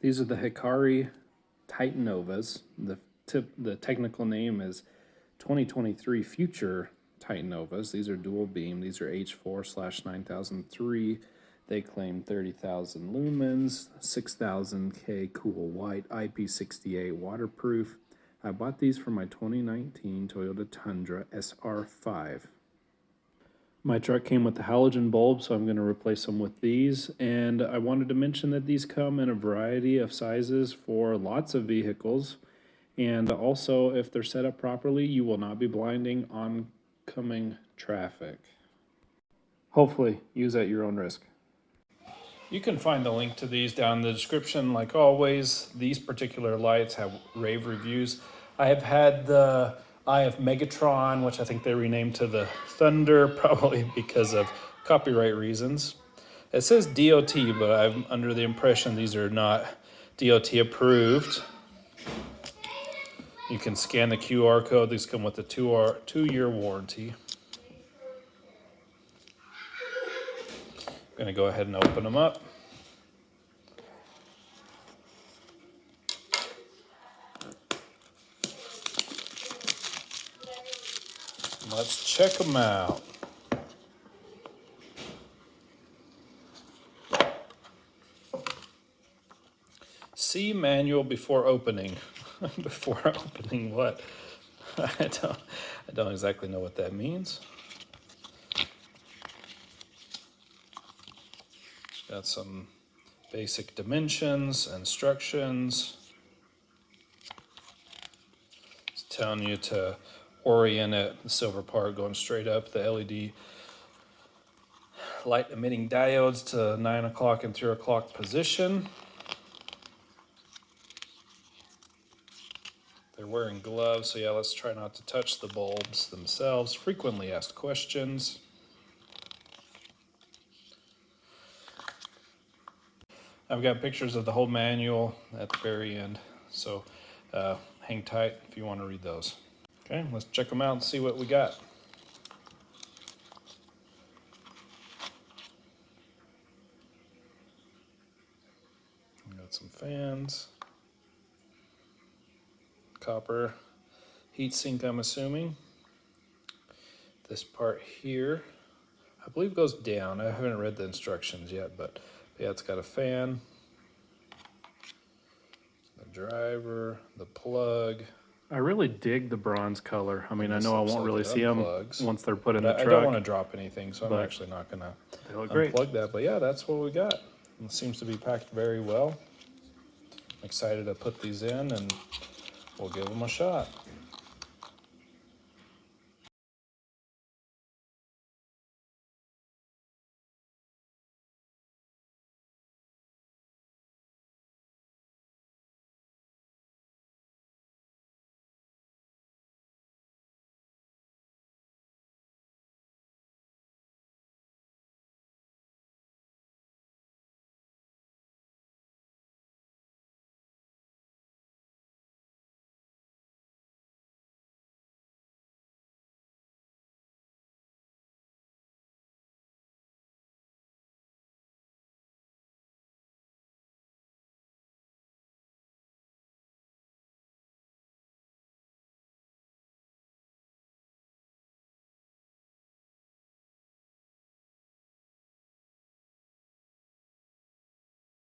These are the Hikari Titanovas. The technical name is 2023 Future Titanovas. These are dual beam. These are H4/9003. They claim 30,000 lumens, 6,000 K cool white, IP68 waterproof. I bought these for my 2019 Toyota Tundra SR5. My truck came with the halogen bulb, so I'm going to replace them with these. And I wanted to mention that these come in a variety of sizes for lots of vehicles. And also, if they're set up properly, you will not be blinding oncoming traffic. Hopefully, use at your own risk. You can find the link to these down in the description. Like always, these particular lights have rave reviews. I have had the Eye of Megatron, which I think they renamed to the Thunder, probably because of copyright reasons. It says DOT, but I'm under the impression these are not DOT approved. You can scan the QR code. These come with a two-year warranty. I'm going to go ahead and open them up. Let's check them out. See manual before opening. Before opening what? I don't exactly know what that means. It's got some basic dimensions, instructions. It's telling you to orient it, the silver part going straight up, the LED light emitting diodes to 9 o'clock and 3 o'clock position. They're wearing gloves, so yeah, let's try not to touch the bulbs themselves. Frequently asked questions. I've got pictures of the whole manual at the very end, so hang tight if you want to read those. Okay, let's check them out and see what we got. We got some fans. Copper heatsink, I'm assuming. This part here, I believe goes down. I haven't read the instructions yet, but yeah, it's got a fan. The driver, the plug. I really dig the bronze color. I mean, I know I won't really see them once they're put in the truck. I don't want to drop anything, so I'm actually not going to unplug that. But yeah, that's what we got. It seems to be packed very well. I'm excited to put these in, and we'll give them a shot.